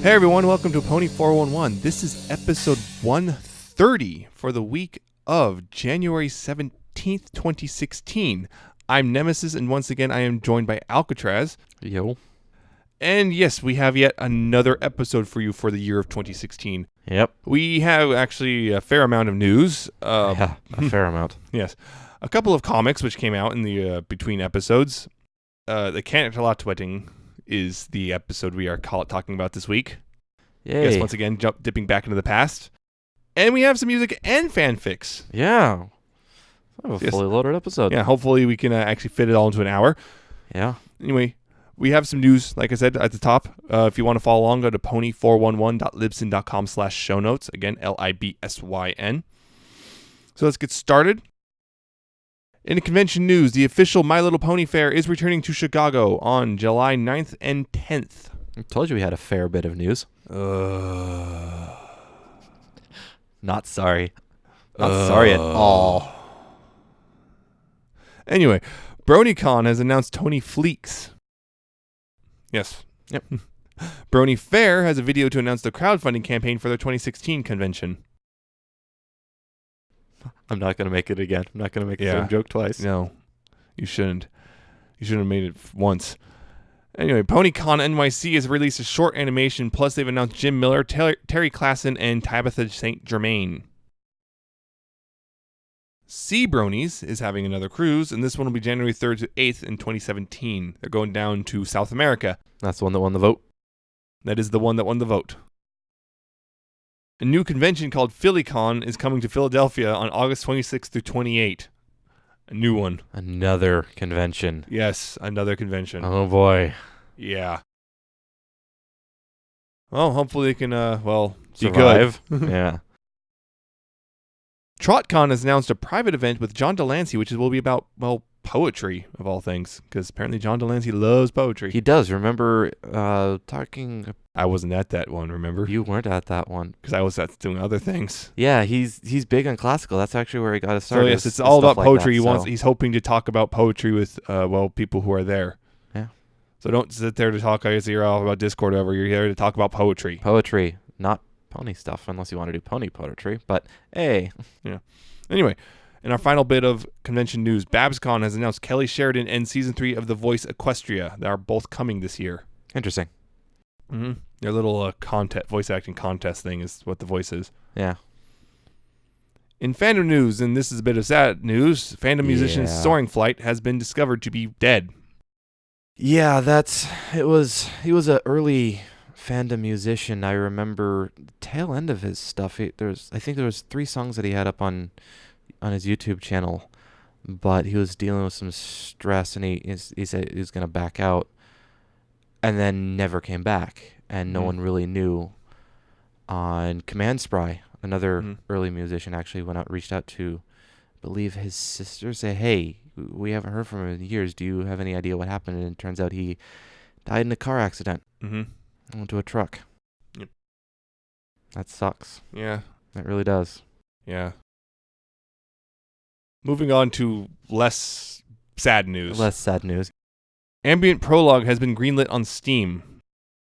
Hey everyone, welcome to Pony 411. This is episode 130 for the week of January 17th, 2016. I'm Nemesis, and once again I am joined by Alca7raz. Yo. And yes, we have yet another episode for you for the year of 2016. Yep. We have actually a fair amount of news. Yeah, a fair amount. Yes. A couple of comics which came out in the between episodes. The Canterlot Wedding is the episode we are talking about this week. Yay. Yes, once again, dipping back into the past. And we have some music and fanfics. Yeah. A fully loaded episode. Yeah, hopefully we can actually fit it all into an hour. Yeah. Anyway, we have some news, like I said, at the top. If you want to follow along, go to pony411.libsyn.com/show notes. Again, LIBSYN. So let's get started. In the convention news, the official My Little Pony Fair is returning to Chicago on July 9th and 10th. I told you we had a fair bit of news. Not sorry. Not sorry at all. Anyway, BronyCon has announced Tony Fleeks. Yes. Yep. Brony Fair has a video to announce the crowdfunding campaign for their 2016 convention. I'm not going to make it again. I'm not going to make the same joke twice. No, you shouldn't. You should have made it once. Anyway, PonyCon NYC has released a short animation, plus they've announced Jim Miller, Terry Klassen, and Tabitha St. Germain. Sea Bronies is having another cruise, and this one will be January 3rd to 8th in 2017. They're going down to South America. That's the one that won the vote. That is the one that won the vote. A new convention called PhillyCon is coming to Philadelphia on August 26th through 28th. A new one. Another convention. Yes, another convention. Oh, boy. Yeah. Well, hopefully they can, Survive. be good. Yeah. TrotCon has announced a private event with John Delancey, which will be about, poetry, of all things. Because apparently John Delancey loves poetry. He does. Remember talking... I wasn't at that one, remember? You weren't at that one. Because I was doing other things. Yeah, he's big on classical. That's actually where he got his start. So yes, it's all about poetry. That, He's hoping to talk about poetry with, people who are there. Yeah. So don't sit there to talk your ear off about Discord over. You're here to talk about poetry. Poetry, not pony stuff, unless you want to do pony poetry. But, hey. Yeah. Anyway, in our final bit of convention news, BabsCon has announced Kelly Sheridan and Season 3 of The Voice Equestria. They are both coming this year. Interesting. Mm-hmm. Their little voice acting contest thing is what The Voice is. Yeah. In fandom news, and this is a bit of sad news, fandom musician Soaring Flight has been discovered to be dead. Yeah, he was an early fandom musician. I remember the tail end of his stuff. I think there was 3 songs that he had up on his YouTube channel, but he was dealing with some stress, and he said he was going to back out, and then never came back, and no one really knew. On Command Spry, another early musician, actually reached out to, I believe, his sister, say, hey, we haven't heard from him in years. Do you have any idea what happened? And it turns out he died in a car accident. Into a truck. Yep. That sucks. Yeah. That really does. Yeah. Moving on to less sad news. Ambient Prologue has been greenlit on Steam.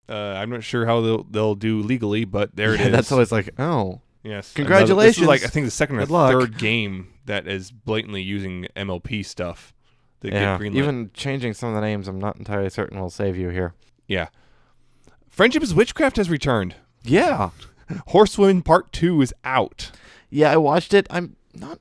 I'm not sure how they'll do legally, but there it is. That's always like, oh. Yes. Congratulations. This is I think the second or luck. third game that is blatantly using MLP stuff to get greenlit. Even changing some of the names, I'm not entirely certain will save you here. Yeah. Friendship is Witchcraft has returned. Yeah. Horsewomen Part 2 is out. Yeah, I watched it. I'm not...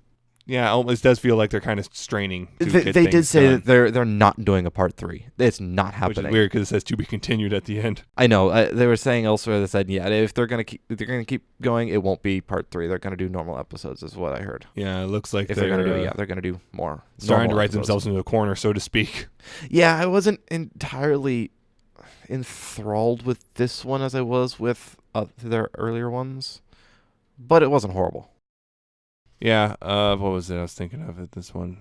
Yeah, it almost does feel like they're kind of straining to They get did things say done. that they're not doing a part 3. It's not happening. Which is weird because it says to be continued at the end. I know. They were saying elsewhere. They said, yeah, if they're gonna keep going, it won't be part 3. They're gonna do normal episodes, is what I heard. Yeah, it looks like if they're gonna do more. Starting to write themselves into a corner, so to speak. Yeah, I wasn't entirely enthralled with this one as I was with their earlier ones, but it wasn't horrible. Yeah, what was it I was thinking of at this one?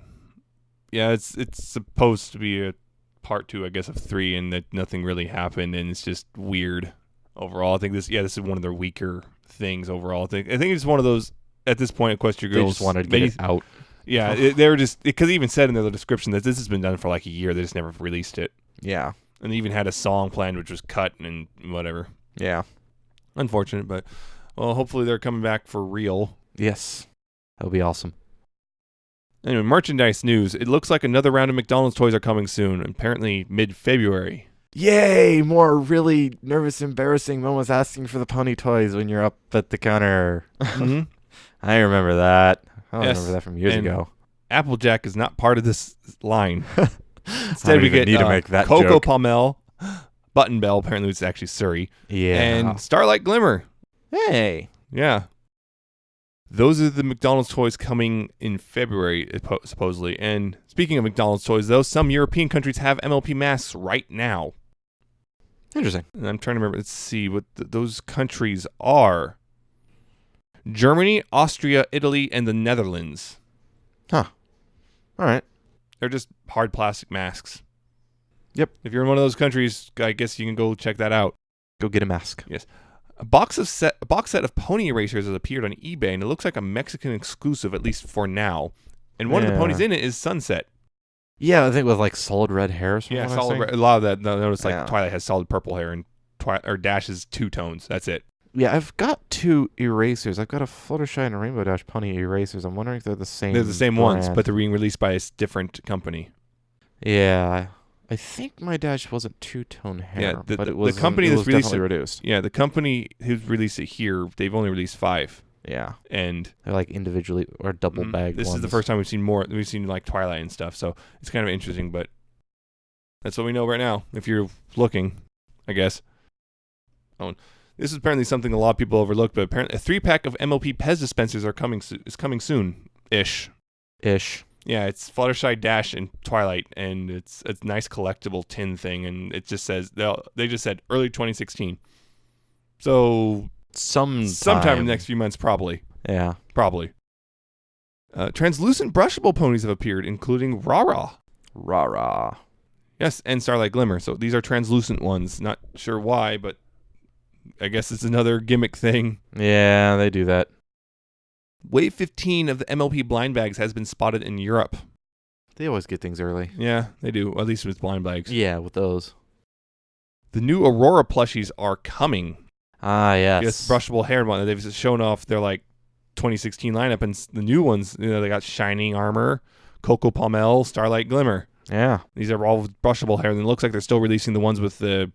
Yeah, it's supposed to be a part 2, I guess, of 3, and that nothing really happened, and it's just weird overall. I think this is one of their weaker things overall. I think it's one of those, at this point, Equestria Girls... They just wanted to get it out. Yeah, they were just... Because they even said in their description that this has been done for like a year. They just never released it. Yeah. And they even had a song planned which was cut and whatever. Yeah. Unfortunate, but well, hopefully they're coming back for real. Yes. That would be awesome. Anyway, merchandise news. It looks like another round of McDonald's toys are coming soon, apparently mid-February. Yay! More really nervous, embarrassing moments asking for the pony toys when you're up at the counter. Mm-hmm. I remember that. I Yes, remember that from years and ago. Applejack is not part of this line. I Instead, don't we even get need to make that Coco joke. Palmel, Button Bell, apparently it's actually Surrey, Yeah. and Starlight Glimmer. Hey. Yeah. Those are the McDonald's toys coming in February, supposedly. And speaking of McDonald's toys, though, some European countries have MLP masks right now. Interesting. And I'm trying to remember. Let's see what those countries are. Germany, Austria, Italy, and the Netherlands. Huh. All right. They're just hard plastic masks. Yep. If you're in one of those countries, I guess you can go check that out. Go get a mask. Yes. A box set of pony erasers has appeared on eBay, and it looks like a Mexican exclusive, at least for now. And one of the ponies in it is Sunset. Yeah, I think with like solid red hair. Yeah, solid red. A lot of that. Notice like Yeah. Twilight has solid purple hair, and Dash is two tones. That's it. Yeah, I've got two erasers. I've got a Fluttershy and a Rainbow Dash pony erasers. I'm wondering if they're the same. They're the same ones, brand. but they're being released by a different company. Yeah, I think my Dash wasn't two-tone hair, Yeah, but it was the company it that's was released definitely it. reduced. Yeah, the company who's released it here, they've only released 5, Yeah, and they're like individually or double bagged. this is the first time we've seen more. We've seen like Twilight and stuff, so it's kind of interesting. But that's what we know right now. If you're looking, I guess. Oh, this is apparently something a lot of people overlooked, but apparently a 3-pack of MLP Pez dispensers are coming soon ish. Yeah, it's Fluttershy, Dash, and Twilight, and it's a nice collectible tin thing, and it just says they just said early 2016. So sometime in the next few months, probably. Yeah, Probably. Translucent brushable ponies have appeared, including Rara. rah. Yes, and Starlight Glimmer. So these are translucent ones. Not sure why, but I guess it's another gimmick thing. Yeah, they do that. Wave 15 of the MLP blind bags has been spotted in Europe. They always get things early. Yeah, they do, at least with blind bags. Yeah, with those. The new Aurora plushies are coming. Ah, yes. Yes, brushable hair one. They've shown off their like 2016 lineup, and the new ones, they got Shining Armor, Coco Palmel, Starlight Glimmer. Yeah. These are all with brushable hair, and it looks like they're still releasing the ones with the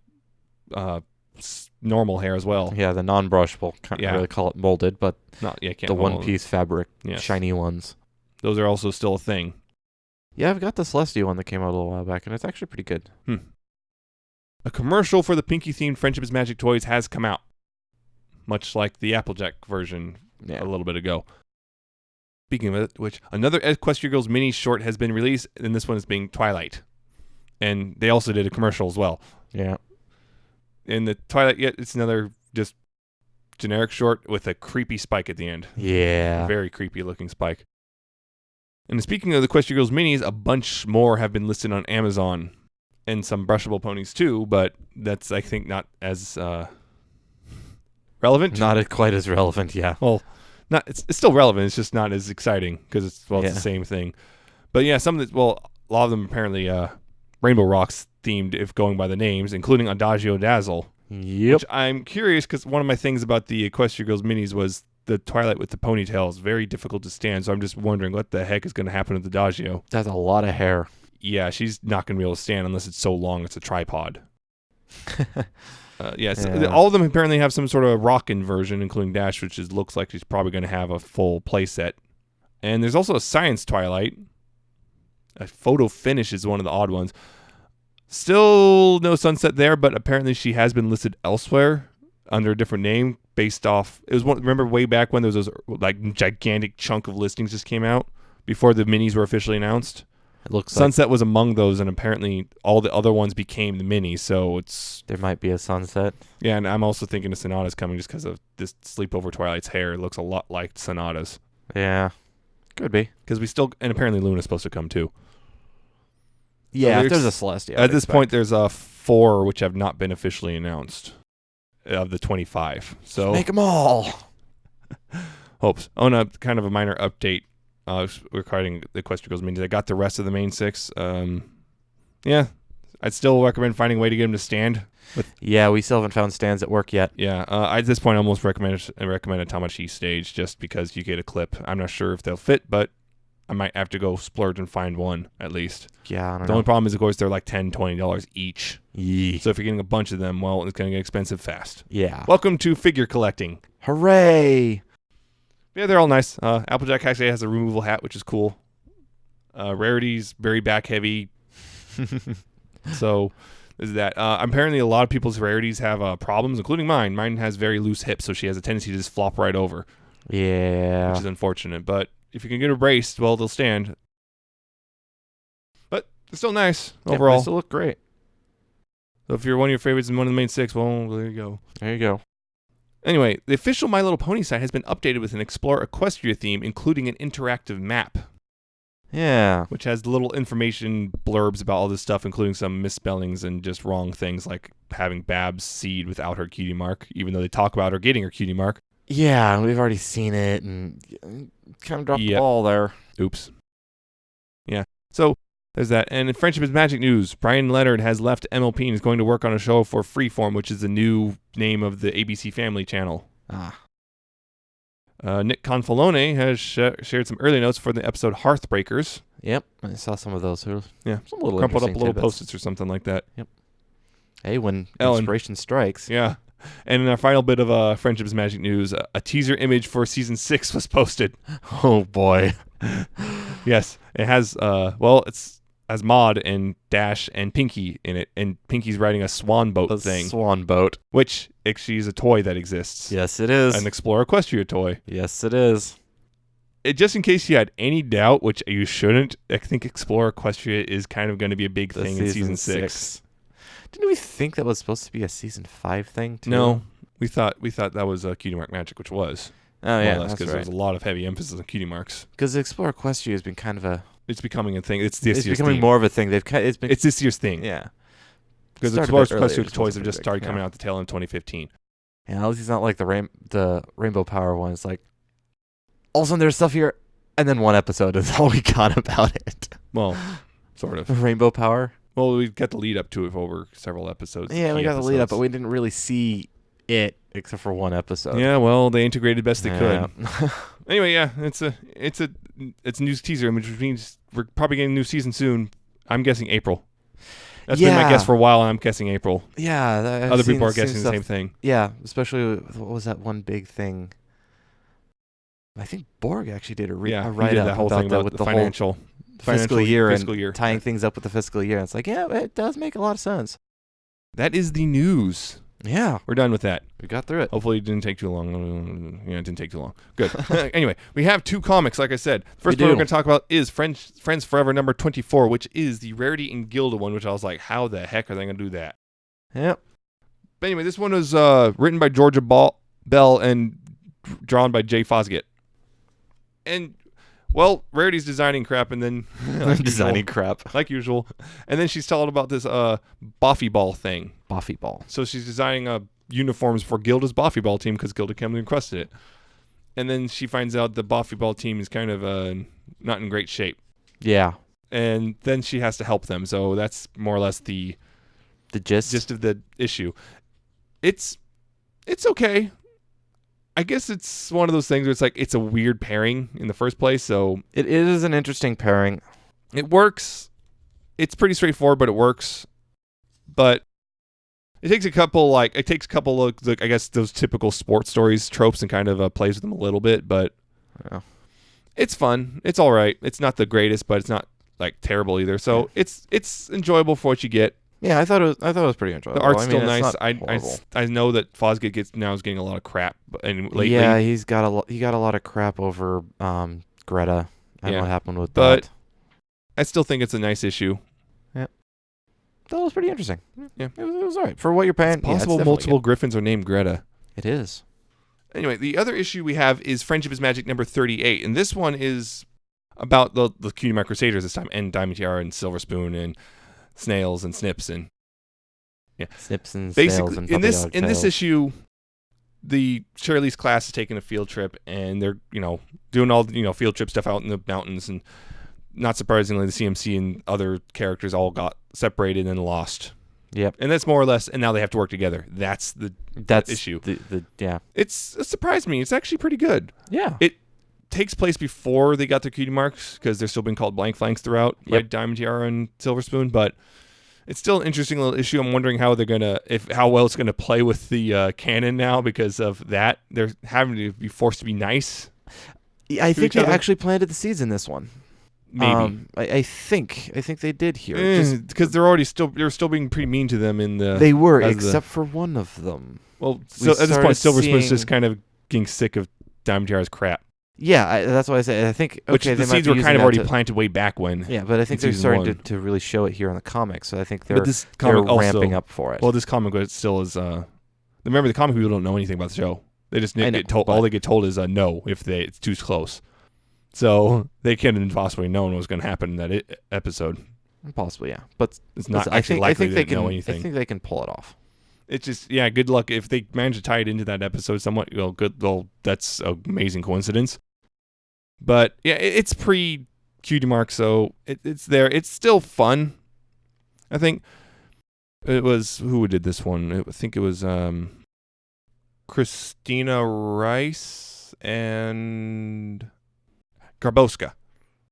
normal hair as well. Yeah, the non-brushable. Can't really call it molded, but Can't the one-piece fabric, shiny ones. Those are also still a thing. Yeah, I've got the Celestia one that came out a little while back, and it's actually pretty good. A commercial for the Pinky-themed Friendship is Magic toys has come out, much like the Applejack version a little bit ago. Speaking of which, another Equestria Girls Minis short has been released, and this one is being Twilight. And they also did a commercial as well. Yeah. And the Twilight, it's another just generic short with a creepy spike at the end. Yeah. A very creepy looking spike. And speaking of the Equestria Girls Minis, a bunch more have been listed on Amazon. And some brushable ponies too, but that's, I think, not as relevant. Not quite as relevant, yeah. Well, it's still relevant. It's just not as exciting because it's the same thing. But yeah, a lot of them apparently Rainbow Rocks themed, if going by the names, including Adagio Dazzle. Yep. Which I'm curious because one of my things about the Equestria Girls Minis was the Twilight with the ponytail is very difficult to stand. So I'm just wondering what the heck is going to happen with Adagio. That's a lot of hair. Yeah, she's not going to be able to stand unless it's so long it's a tripod. All of them apparently have some sort of rockin' version, including Dash, which looks like she's probably going to have a full playset. And there's also a Science Twilight. A photo finish is one of the odd ones. Still no Sunset there, but apparently she has been listed elsewhere under a different name based off... Remember way back when there was those like gigantic chunk of listings just came out before the minis were officially announced? It looks Sunset was among those, and apparently all the other ones became the mini, so it's... There might be a Sunset. Yeah, and I'm also thinking of Sonata's coming just because of this Sleepover Twilight's hair. It looks a lot like Sonata's. Yeah. Could be. Because and apparently Luna's supposed to come too. Yeah, so if there's a Celestia. At this point, there's 4 which have not been officially announced of the 25. So make them all. Hopes. Oh, no, kind of a minor update. Regarding the Equestria Girls Minis, I got the rest of the main 6. I'd still recommend finding a way to get them to stand. Yeah, we still haven't found stands at work yet. Yeah, at this point, I almost recommend a Tamashi stage just because you get a clip. I'm not sure if they'll fit, but I might have to go splurge and find one at least. Yeah, I don't The know. only problem is, of course, they're like $10, $20 each. Yee. So if you're getting a bunch of them, well, it's going to get expensive fast. Yeah. Welcome to figure collecting. Hooray! Yeah, they're all nice. Applejack actually has a removable hat, which is cool. Rarities, very back heavy. So is that apparently a lot of people's rarities have problems, including mine. Mine has very loose hips, so she has a tendency to just flop right over. Yeah. Which is unfortunate. But if you can get her braced, well, they'll stand. But they're still nice overall. They still look great. So if you're one of your favorites in one of the main 6, well, there you go. There you go. Anyway, the official My Little Pony site has been updated with an Explore Equestria theme, including an interactive map, Yeah. which has little information blurbs about all this stuff, including some misspellings and just wrong things, like having Babs seed without her cutie mark, even though they talk about her getting her cutie mark. Yeah, we've already seen it and kind of dropped the ball there. Oops. Yeah. So there's that. And in Friendship is Magic news, Brian Leonard has left MLP and is going to work on a show for Freeform, which is the new name of the ABC Family channel. Nick Confalone has shared some early notes for the episode Hearthbreakers. Yep, I saw some of those. Yeah, some little crumpled up interesting little tidbits. Post-its or something like that. Yep. Hey, when Ellen. inspiration strikes. Yeah. And in our final bit of Friendship is Magic news, a teaser image for season 6 was posted. Oh boy. Yes, it has. It's has Maud and Dash and Pinky in it, and Pinky's riding a swan boat thing. Swan boat. Which actually is a toy that exists. Yes, it is. An Explore Equestria toy. Yes, it is. Just in case you had any doubt, which you shouldn't, I think Explore Equestria is kind of going to be a big thing in season 6. Didn't we think that was supposed to be a season 5 thing too? No, we thought that was Cutie Mark Magic, which was. Oh yeah, because there's a lot of heavy emphasis on cutie marks. Because Explore Equestria has been kind of a. It's becoming a thing. It's this It's year's becoming theme. more of a thing. It's this year's thing. Yeah. Because Started Explore a bit earlier, Equestria just toys wasn't have just big, started coming yeah. out the tail end of 2015. Yeah, at least it's not like the Rainbow Power one. It's like, all of a sudden there's stuff here, and then one episode is all we got about it. Well, sort of. Rainbow Power? Well, we got the lead up to it over several episodes. Yeah, we key got the lead up, episodes. but we didn't really see it except for one episode. Yeah, well, they integrated best they Yeah. could. Anyway, yeah, it's a news teaser, which means we're probably getting a new season soon. I'm guessing April. That's been my Yeah. guess for a while, and I'm guessing April. Yeah. I've Other seen- people are seen guessing the stuff- same thing. Yeah, especially what was that one big thing? I think Borg actually did a He write did up that whole about thing that about with the the financial whole fiscal year fiscal and year. tying things up with the fiscal year. It's like, yeah, it does make a lot of sense. That is the news. Yeah, We're done with that. we got through it. Hopefully it didn't take too long. Yeah, it didn't take too long. Good. Anyway, we have 2 comics, like I said. First We one we're do. going to talk about is Friends Forever number 24, which is the Rarity and Gilda one, which I was like, how the heck are they going to do that? Yep. But anyway, this one was written by Georgia Bell and drawn by Jay Fosgate. And, well, Rarity's designing crap, and then Designing crap. like usual. And then she's telling about this Boffy Ball thing. Boffy Ball. So she's designing uniforms for Gilda's Boffy Ball team because Gilda came and requested it. And then she finds out the Boffy Ball team is kind of not in great shape. Yeah. And then she has to help them. So that's more or less the gist of the issue. It's okay. I guess it's one of those things where it's like it's a weird pairing in the first place. So It is an interesting pairing. it works. It's pretty straightforward, but it works. But it takes a couple of, I guess, those typical sports stories tropes and kind of plays with them a little bit. But Yeah. it's fun. It's all right. It's not the greatest, but it's not like terrible either. So it's enjoyable for what you get. Yeah, I thought it was pretty enjoyable. The art's I mean, still it's nice. not horrible. I know that Fosgate is getting a lot of crap, and lately. Yeah, he got a lot of crap over Greta and Yeah. what happened with But that. I still think it's a nice issue. That was pretty interesting. Yeah. It was all right for what you're paying. It's possible multiple Griffins are named Greta. It is. Anyway, the other issue we have is Friendship is Magic number 38, and this one is about the Cutie Mark Crusaders this time, and Diamond Tiara and Silver Spoon and Snails and Snips and Snips and basically Snails and in this puppy dog tails. issue, the Shirley's class is taking a field trip, and they're doing all the field trip stuff out in the mountains, and not surprisingly, the CMC and other characters all got separated and lost. Yep. And that's more or less, and now they have to work together. That's the issue. Yeah. It surprised me. It's actually pretty good. Yeah. It takes place before they got their cutie marks because they're still being called blank flanks throughout, right? Diamond Tiara and Silver Spoon, but it's still an interesting little issue. I'm wondering how how well it's gonna play with the canon now because of that. They're having to be forced to be nice. I think they actually planted the seeds in this one. Maybe I think they did here because they're still being pretty mean to them in the. They were, except for one of them. Well, so at this point, Silver Spoon's just kind of getting sick of Diamond Tiara's crap. Yeah, that's why I say I think. Okay, the seeds were kind of already planted way back when. Yeah, but I think they're starting to really show it here in the comics. So I think they're ramping up for it. Well, this comic still is. Remember, the comic people don't know anything about the show. They just get told. All they get told is no if it's too close. So they couldn't possibly know what was going to happen in that episode. Possibly, yeah, but it's not actually likely they know anything. I think they can pull it off. It's just good luck if they manage to tie it into that episode somewhat. Good. Well, that's an amazing coincidence. But yeah, it's pre-cutie mark, so it's there. It's still fun. I think it was who did this one. I think it was Christina Rice and Garboska.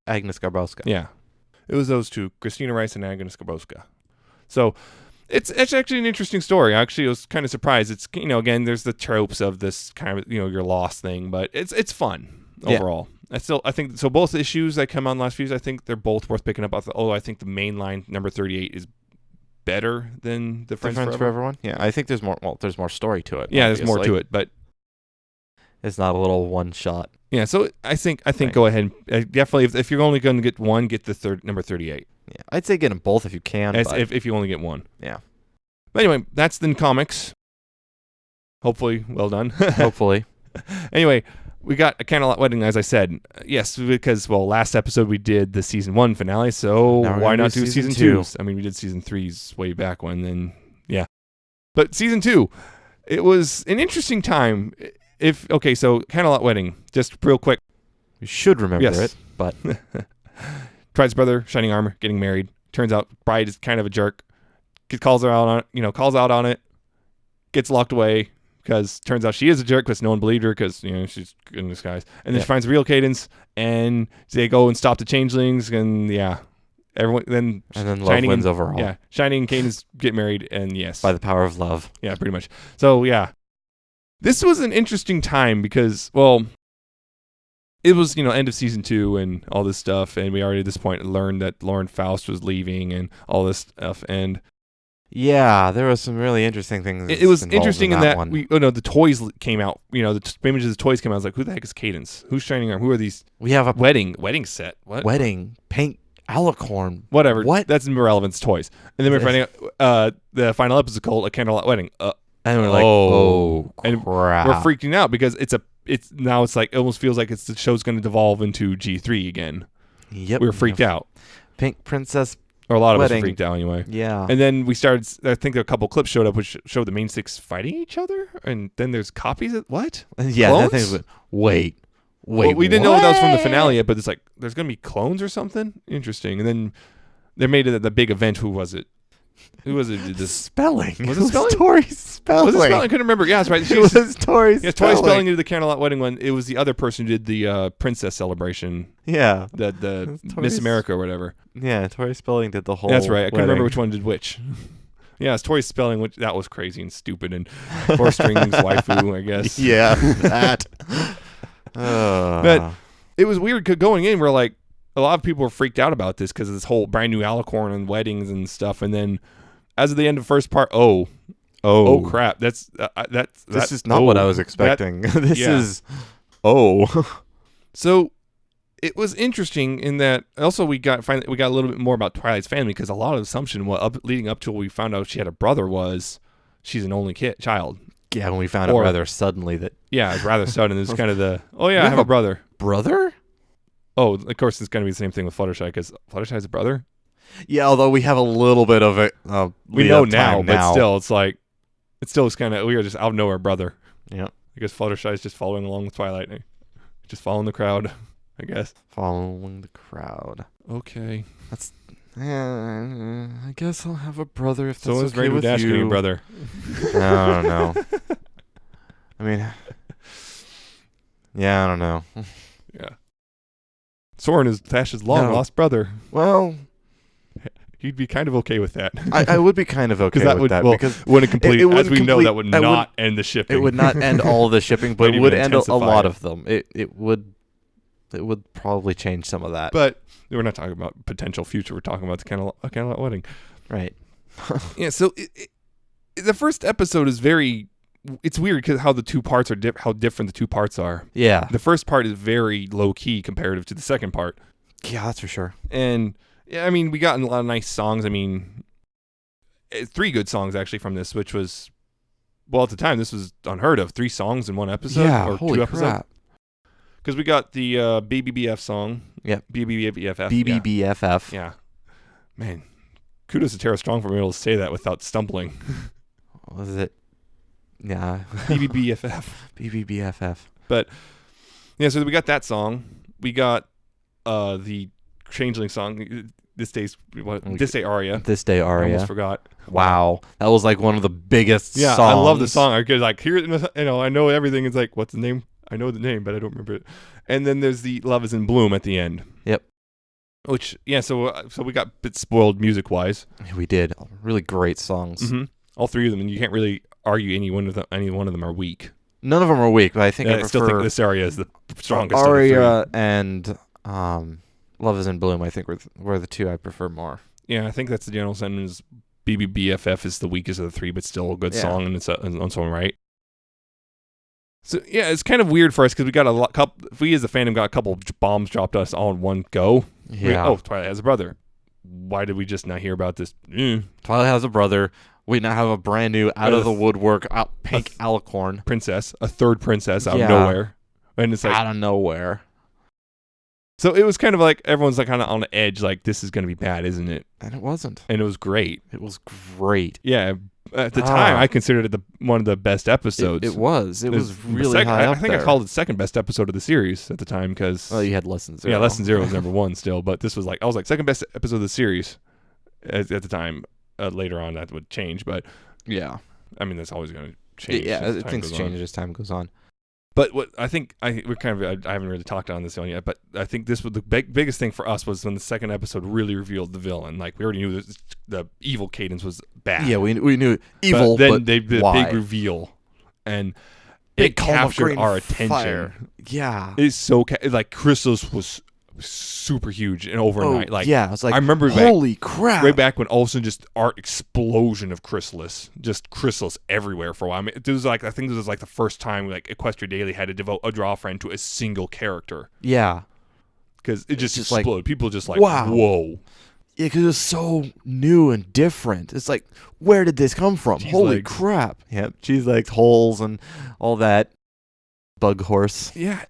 Agnes Garboska. Yeah, it was those two, Christina Rice and Agnes Garboska. So it's actually an interesting story. Actually, I was kind of surprised. It's again, there's the tropes of this kind of your lost thing, but it's fun overall. I think so. Both issues that come on last few, I think they're both worth picking up. Although I think the main line number 38 is better than the Friends Forever one. Yeah, I think there's more. Well, there's more story to it. Yeah, there's more to it, but it's not a little one shot. Yeah, so I think go ahead. Definitely, if you're only going to get one, get the number 38. Yeah, I'd say get them both if you can. If you only get one. Yeah. But anyway, that's the comics. Hopefully, well done. Hopefully. Anyway, we got a Canterlot Wedding, as I said. Yes, because, last episode we did the season 1 finale, so why not do season 2? I mean, we did season 3's way back when, and yeah. But season 2, it was an interesting time. So Canterlot Wedding, just real quick. You should remember it, but... Bride's brother, shining armor, getting married. Turns out bride is kind of a jerk. Calls out on it, gets locked away, because turns out she is a jerk because no one believed her because she's in disguise. And then she finds real Cadence, and they go and stop the changelings, and everyone then love Shining wins overall. Yeah, Shining and Cadence get married, and yes, by the power of love. Yeah, pretty much. So this was an interesting time because it was end of season 2 and all this stuff, and we already at this point learned that Lauren Faust was leaving and all this stuff, and. Yeah, there was some really interesting things. It was interesting in that the toys came out. The images of the toys came out. I was like, who the heck is Cadence? Who's Shining Arm? Who are these? We have a wedding set. What? Wedding, pink, alicorn. Whatever. What? That's irrelevant. It's toys. And then we're finding out the final episode called A Canterlot Wedding. And we're like, oh, and crap. We're freaking out because it's like, it almost feels like the show's going to devolve into G3 again. Yep. We were freaked out. Pink Princess. Or a lot of Wedding. us were freaked out anyway. Yeah. And then we started, I think a couple clips showed up which showed the main 6 fighting each other. And then there's copies of what? Yeah. Clones? That thing was, wait. Well, we didn't know that was from the finale yet, but it's like, there's going to be clones or something? Interesting. And then they made it at the big event. Who was it? Who was it? Did this spelling? Was it spelling? Tori Spelling. Was it spelling? I couldn't remember. Yeah, that's right. It was Tori Spelling. Yeah, Tori Spelling did the Canterlot Wedding one. It was the other person who did the princess celebration. Yeah. The Miss America or whatever. Yeah, Tori Spelling did the whole. That's right. I couldn't wedding. remember which one did which. Yeah, it's Tori Spelling, which that was crazy and stupid and 4 strings waifu, I guess. Yeah, that. But it was weird going in. We're like, a lot of people were freaked out about this because of this whole brand new alicorn and weddings and stuff. And then, as of the end of the first part, oh crap! This is not what I was expecting. This is So it was interesting in that. Also, we got a little bit more about Twilight's family because a lot of assumption leading up to we found out she had a brother was she's an only child. Yeah, when we found out rather suddenly that. Yeah, it was rather sudden. It's kind of I have a brother. Brother? Oh, of course, it's going to be the same thing with Fluttershy because Fluttershy's a brother. Yeah, although we have a little bit of it. We know now, but still, it's like, it still is kind of, we are just out of nowhere brother. Yeah. I guess Fluttershy is just following along with Twilight. Just following the crowd. I guess. Following the crowd. Okay. That's. I guess I'll have a brother if that's So is okay Rainbow with Dash getting a you. brother? I don't know. I mean, yeah, I don't know. Yeah. Soren is Dash's long-lost brother. Well, He'd be kind of okay with that. I would be kind of okay with that because wouldn't complete, it as we know, that would that not end the shipping. It would not end all the shipping, but Might it would even end a intensify lot it. of them. It would probably change some of that. But we're not talking about potential future. We're talking about the Canterlot Wedding. Right. Yeah, so the first episode is very... It's weird because how the two parts are how different the two parts are. Yeah. The first part is very low-key comparative to the second part. Yeah, that's for sure. And, yeah, I mean, we got a lot of nice songs. I mean, 3 good songs, actually, from this, which was... Well, at the time, this was unheard of. 3 songs in one episode? Yeah, or holy 2 episodes? crap. Because we got the BBBF song. Yep. BBBFF. BBBFF. Yeah. Man, kudos to Tara Strong for being able to say that without stumbling. Was it? Yeah. BBBFF. BBBFF. But, yeah, so we got that song. We got the Changeling song. This Day Aria. This Day I Aria. almost forgot. Wow. That was like one of the biggest songs. I love the song. I could like hear it, I know everything. It's like, what's the name? I know the name, but I don't remember it. And then there's the Love is in Bloom at the end. Yep. Which, yeah, so we got a bit spoiled music-wise. We did. Really great songs. Mm-hmm. All 3 of them, and you can't really argue any one of them are weak. None of them are weak, but I think I still think this area is the strongest Aria of the 3. and Love is in Bloom, I think, were the 2 I prefer more. Yeah, I think that's the general sentence. BBBFF is the weakest of the 3, but still a good song, and it's on its own right. So, yeah, it's kind of weird for us because we got we as a fandom got a couple bombs dropped us all in one go. Yeah. Twilight has a brother. Why did we just not hear about this? Twilight has a brother. We now have a brand new out of the woodwork pink alicorn princess, a 3rd princess out of nowhere, and it's like out of nowhere. So it was kind of like everyone's like kind of on the edge, like this is gonna be bad, isn't it? And it wasn't. And it was great. It was great. Yeah, at the time I considered it one of the best episodes. It was. It was really high up I think there. I called it the 2nd best episode of the series at the time because you had Lesson Zero. Yeah, Lesson Zero was number 1 still, but this was like I was like 2nd best episode of the series at the time. Later on that would change, but yeah, I mean that's always going to change. Yeah, things change as time goes on. But what I think we're kind of I haven't really talked on this one yet, but I think this was the biggest thing for us was when the 2nd episode really revealed the villain. Like we already knew the evil Cadence was bad. Yeah, we knew evil, but then they did a why? big reveal, and Big it captured our attention. Fire. Yeah, It's so like Chrysalis was super huge and overnight. Like yeah, it's like I remember holy crap! Way back when all of a sudden just art explosion of Chrysalis, just Chrysalis everywhere for a while. I mean, it was like I think this was like the first time like Equestria Daily had to devote a draw friend to a single character. Yeah, because it just like, exploded. People just like wow. Whoa. Yeah, because it was so new and different. It's like, where did this come from? Cheese Holy legs. crap! Yep, cheese legs, holes, and all that. Bug horse. Yeah,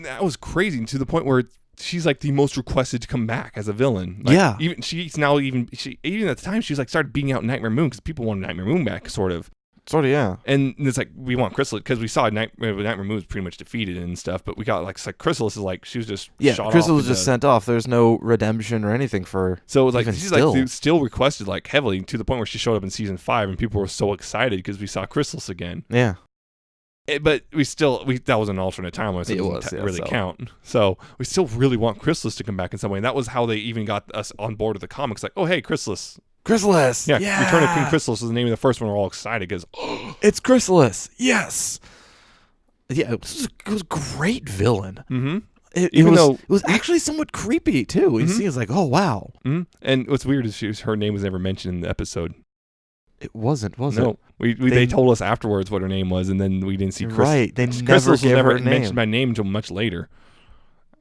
that was crazy to the point where she's like the most requested to come back as a villain. Like, yeah, even she's now even at the time she was like started beating out Nightmare Moon because people wanted Nightmare Moon back, sort of. Yeah. And it's like we want Chrysalis because we saw Nightmare Moon was pretty much defeated and stuff, but we got like Chrysalis is like she was just shot Chrysalis off was just sent off. There's no redemption or anything for. So it was like even she's still. like still requested like heavily to the point where she showed up in season 5 and people were so excited because we saw Chrysalis again. Yeah. But that was an alternate timeline, so it doesn't really count. So we still really want Chrysalis to come back in some way, and that was how they even got us on board with the comics. Like, oh hey, Chrysalis, yeah, Return of King Chrysalis was the name of the first one. We're all excited because it's Chrysalis. Yes, yeah, it was a great villain. Mm-hmm. It was actually somewhat creepy too. You see, it's like, oh wow. Mm-hmm. And what's weird is her name was never mentioned in the episode. It wasn't, was no. it? They told us afterwards what her name was, and then we didn't see Chrysalis. Right, they Chrysalis never was gave never her name. mentioned by name until much later.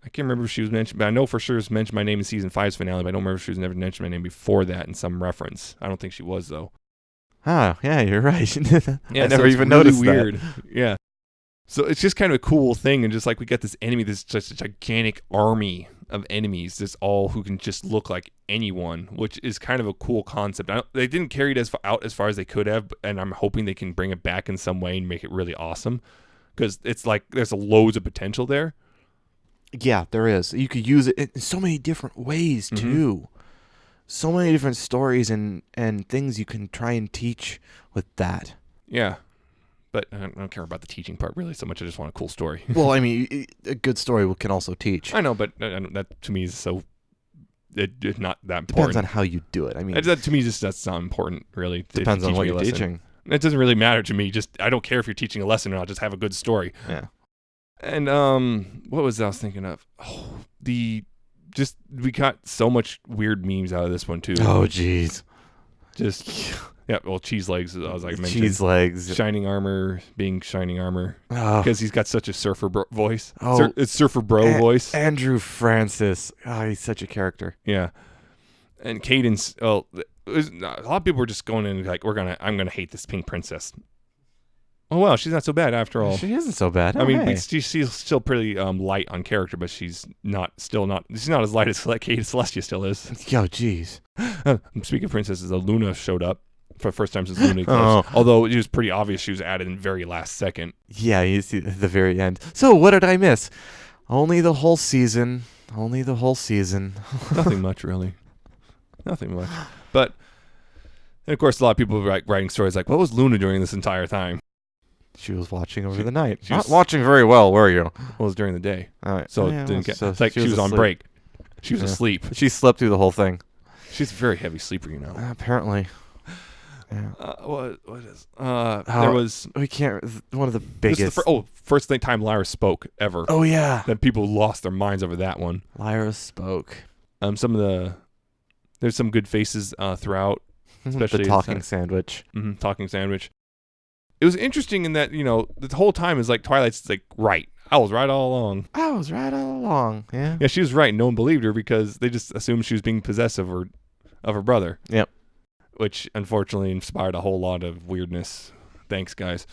I can't remember if she was mentioned, but I know for sure it was mentioned by name in season 5's finale, but I don't remember if she was never mentioned by name before that in some reference. I don't think she was, though. Oh, yeah, you're right. Yeah, I never even really noticed weird. that. Yeah. So it's just kind of a cool thing, and just like we got this enemy, this just a gigantic army of enemies, this all who can just look like anyone, which is kind of a cool concept. They didn't carry it out as far as they could have, and I'm hoping they can bring it back in some way and make it really awesome, because it's like there's loads of potential there. Yeah, there is. You could use it in so many different ways too. So many different stories and things you can try and teach with that. Yeah. But I don't care about the teaching part really so much. I just want a cool story. Well, I mean, a good story can also teach. I know, but that to me is so it's not that important. Depends on how you do it. I mean, that to me that's not important really. Depends on what you're teaching. It doesn't really matter to me. Just I don't care if you're teaching a lesson or not. Just have a good story. Yeah. And what was I was thinking of? Oh, we got so much weird memes out of this one too. Oh, jeez. Just yeah. Well, cheese legs. I was like mentioned. Cheese legs. Shining armor being shining armor because he's got such a surfer voice. Oh, it's surfer bro voice. Andrew Francis. Oh, he's such a character. Yeah. And Cadence. Oh, a lot of people were just going in like I'm gonna hate this pink princess. Oh well, she's not so bad after all. She isn't so bad. I mean, she's still pretty light on character, but she's not as light as Celestia still is. Yo, jeez. Speaking of princesses, Luna showed up for the first time since Luna Eclipse. Although it was pretty obvious she was added in the very last second. Yeah, you see at the very end. So what did I miss? Only the whole season. Nothing much, really. Nothing much. But, and of course, a lot of people were writing stories like, what was Luna doing this entire time? She was watching over the night. She Not watching very well, were you? Well, it was during the day. All right. So, it's like she was on break. She was asleep. She slept through the whole thing. She's a very heavy sleeper, you know. Apparently. Yeah. What is... there was... We can't... One of the biggest... First time Lyra spoke ever. Oh, yeah. Then people lost their minds over that one. Lyra spoke. There's some good faces throughout. Especially the talking sandwich. Talking sandwich. It was interesting in that, the whole time is like Twilight's like, right. I was right all along. Yeah. Yeah, she was right. No one believed her because they just assumed she was being possessive of her brother. Yep. Which unfortunately inspired a whole lot of weirdness. Thanks, guys.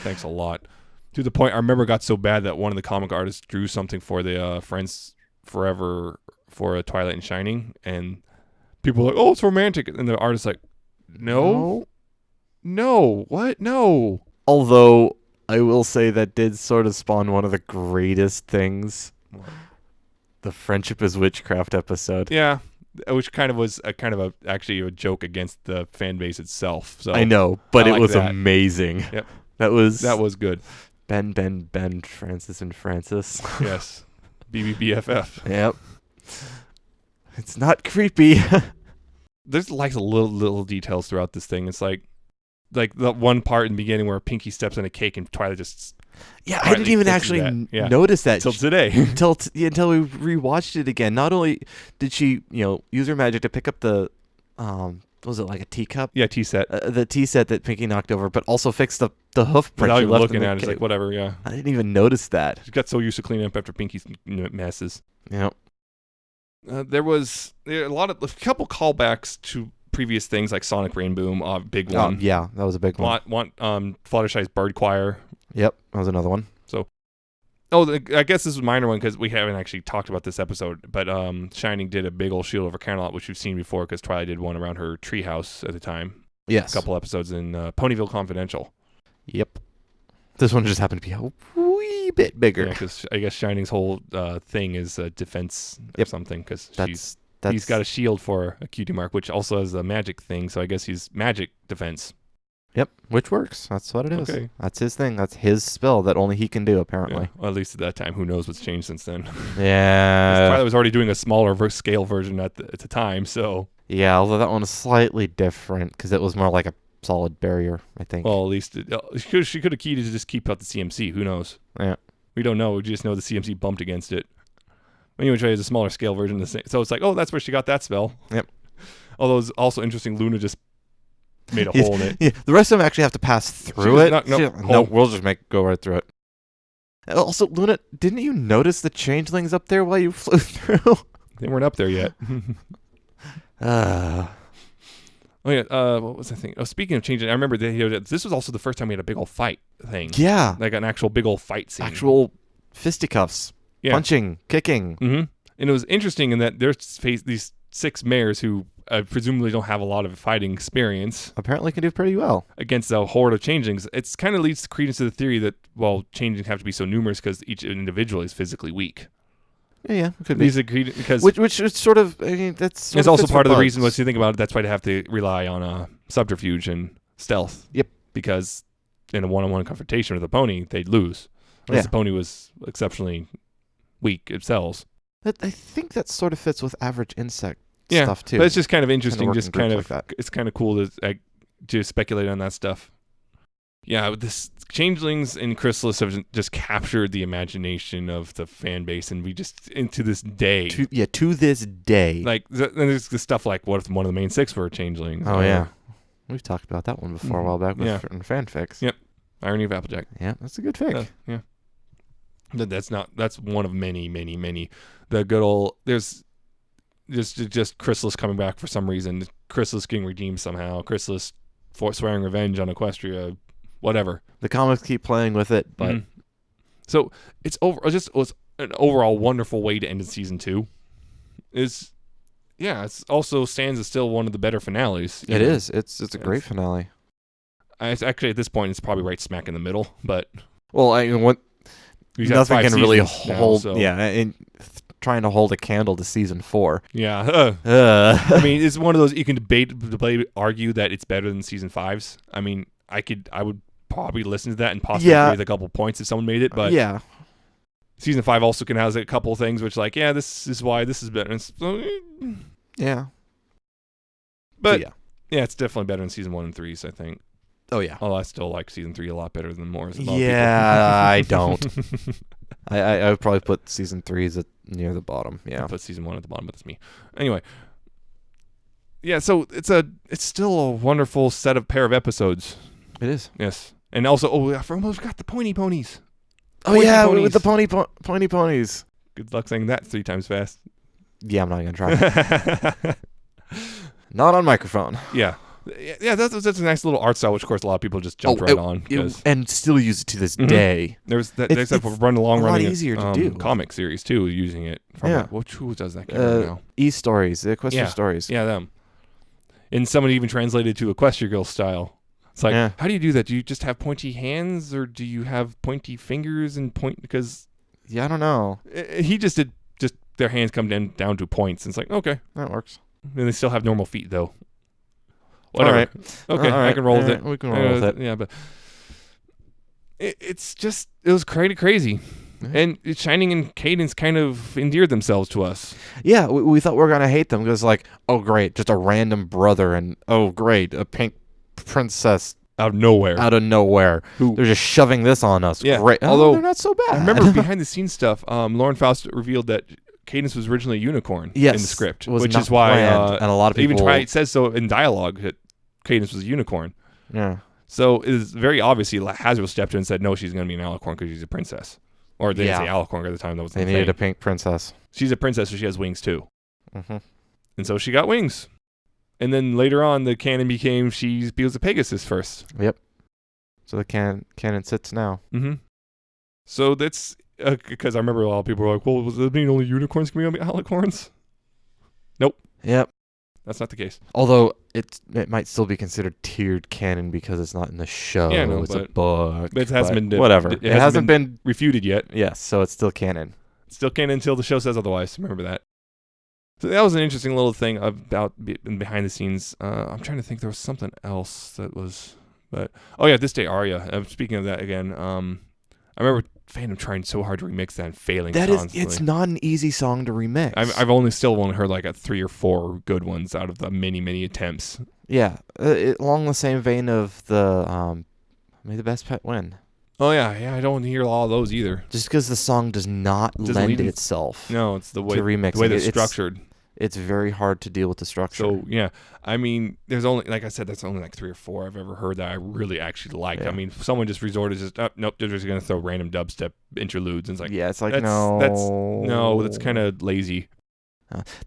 Thanks a lot. To the point, I remember it got so bad that one of the comic artists drew something for the Friends Forever for Twilight and Shining, and people were like, "Oh, it's romantic," and the artist's like, "No, what? No." Although I will say that did sort of spawn one of the greatest things. What? The Friendship is Witchcraft episode. Yeah. Which kind of was actually a joke against the fan base itself. So I know, but it was amazing. Yep. That was good. Ben, Francis and Francis. Yes. BBBFF. Yep. It's not creepy. There's like little details throughout this thing. It's like the one part in the beginning where Pinky steps on a cake and Twilight just... Yeah, I didn't even actually notice that until today. until we rewatched it again. Not only did she, use her magic to pick up the, was it like a teacup? Yeah, tea set. The tea set that Pinky knocked over, but also fixed the hoof print. Without she even left looking at it, it's like whatever. Yeah, I didn't even notice that. She got so used to cleaning up after Pinky's messes. Yep. There was a couple callbacks to previous things like Sonic Rainboom, big one. Yeah, that was a big one. Fluttershy's Bird Choir. Yep, that was another one. So, I guess this is a minor one because we haven't actually talked about this episode. But Shining did a big old shield over Canterlot, which we've seen before because Twilight did one around her treehouse at the time. Yes. A couple episodes in Ponyville Confidential. Yep. This one just happened to be a wee bit bigger. Yeah, because I guess Shining's whole thing is defense or something because he's got a shield for a cutie mark, which also has a magic thing. So I guess he's magic defense. Yep, which works. That's what it is. Okay. That's his thing. That's his spell that only he can do, apparently. Yeah. Well, at least at that time. Who knows what's changed since then? Yeah. Twilight was already doing a smaller scale version at the time, so... Yeah, although that one was slightly different because it was more like a solid barrier, I think. Well, at least she could have keyed to just keep out the CMC. Who knows? Yeah. We don't know. We just know the CMC bumped against it. Anyway, it's a smaller scale version of the same. So it's like, oh, that's where she got that spell. Yep. Although it's also interesting, Luna just made a hole in it. Yeah, the rest of them actually have to pass through it. No, we'll just go right through it. Also, Luna, didn't you notice the changelings up there while you flew through? They weren't up there yet. Oh yeah, what was I thinking? Oh, speaking of changing, I remember this was also the first time we had a big old fight thing. Yeah. Like an actual big old fight scene. Actual fisticuffs. Yeah. Punching, kicking. Mm-hmm. And it was interesting in that there's these 6 mayors who presumably don't have a lot of fighting experience, Apparently can do pretty well. against a horde of changelings. It's kind of leads credence to the theory that, well, changelings have to be so numerous because each individual is physically weak. Yeah, it could be. Because Which is sort of, I mean, that's it's also part of the reason, once you think about it, that's why they have to rely on subterfuge and stealth. Yep. Because in a one-on-one confrontation with a pony, they'd lose. Unless the pony was exceptionally weak itself. I think that sort of fits with average insect stuff too. But it's just kind of interesting. Kinda Just kind of, like it's kind of cool to speculate on that stuff. Yeah, this changelings and Chrysalis have just captured the imagination of the fan base, and we just into this day. To this day. Like there's the stuff like, what if one of the main six were changelings? Oh yeah, we've talked about that one before a while back with fanfics. Yep, Irony of Applejack. Yeah, that's a good fic. Yeah. That's one of many. The good old there's just Chrysalis coming back for some reason. Chrysalis getting redeemed somehow. Chrysalis swearing revenge on Equestria, whatever. The comics keep playing with it, but so it was an overall wonderful way to end in season 2. It's also stands as still one of the better finales. It is. It's a great finale. It's actually at this point it's probably right smack in the middle, but nothing can really hold. Now, so. Yeah, and trying to hold a candle to season 4. Yeah. I mean, it's one of those you can argue that it's better than season 5's. I mean, I would probably listen to that and possibly agree with a couple points if someone made it, but season 5 also can have a couple things which this is why this is better. Yeah. But it's definitely better than season 1 and 3's, I think. Oh yeah. Oh, I still like season 3 a lot better than Moore's. Yeah, I don't. I would probably put season 3's near the bottom. Yeah. I'll put season 1 at the bottom, but that's me. Anyway. Yeah, so it's still a wonderful pair of episodes. It is. Yes. And also, I almost got the pointy ponies. With the pointy ponies. Good luck saying that 3 times fast. Yeah, I'm not going to try. Not on microphone. Yeah. Yeah, that's a nice little art style, which of course a lot of people just jumped right on. And still use it to this day. There's a long-running easier to do. comic series too, using it. Who does that now? E-Stories, the Equestria Stories. Yeah, them. And somebody even translated to Equestria Girls style. It's like, how do you do that? Do you just have pointy hands, or do you have pointy fingers and point? Because I don't know. He just did their hands come down to points. And it's like, okay, that works. And they still have normal feet though. Whatever. All right. Okay, I can roll with it. We can roll with it. Yeah, but it was crazy. And Shining and Cadence kind of endeared themselves to us. Yeah, we thought we were going to hate them because, like, oh, great, just a random brother, and, oh, great, a pink princess. Out of nowhere. They're just shoving this on us. Yeah. Great. Although, they're not so bad. I remember behind-the-scenes stuff, Lauren Faust revealed that Cadence was originally a unicorn in the script, which is why and a lot of people even it says so in dialogue that Cadence was a unicorn. Yeah. So it is very obviously Hasbro stepped in and said, no, she's going to be an alicorn because she's a princess. Or they didn't say alicorn at the time. That was they needed a pink princess. She's a princess, so she has wings too. Mm-hmm. And so she got wings. And then later on, the canon became she was a Pegasus first. Yep. So the canon sits now. Mm-hmm. So that's because I remember a lot of people were like, well, does that mean only unicorns can be alicorns? Nope. Yep. That's not the case. Although it might still be considered tiered canon because it's not in the show. Yeah, no, it's a book. But it hasn't been whatever. It hasn't been refuted yet. Yes, so it's still canon. It's still canon until the show says otherwise. Remember that. So that was an interesting little thing about behind the scenes. I'm trying to think. There was something else that was, but This Day Aria. Speaking of that again, I remember fandom trying so hard to remix that and failing constantly. It's not an easy song to remix. I've still only heard like 3 or 4 good ones out of the many attempts. Yeah, along the same vein of the May the Best Pet Win. Oh yeah, I don't hear all of those either. Just because the song does not lend itself. No, it's the way to remix. The way they're structured. It's very hard to deal with the structure. So yeah, I mean, there's only, like I said, that's only like 3 or 4 I've ever heard that I really actually liked. Yeah. I mean, someone just resorted to nope, they're just gonna throw random dubstep interludes, and it's like, it's like that's kind of lazy.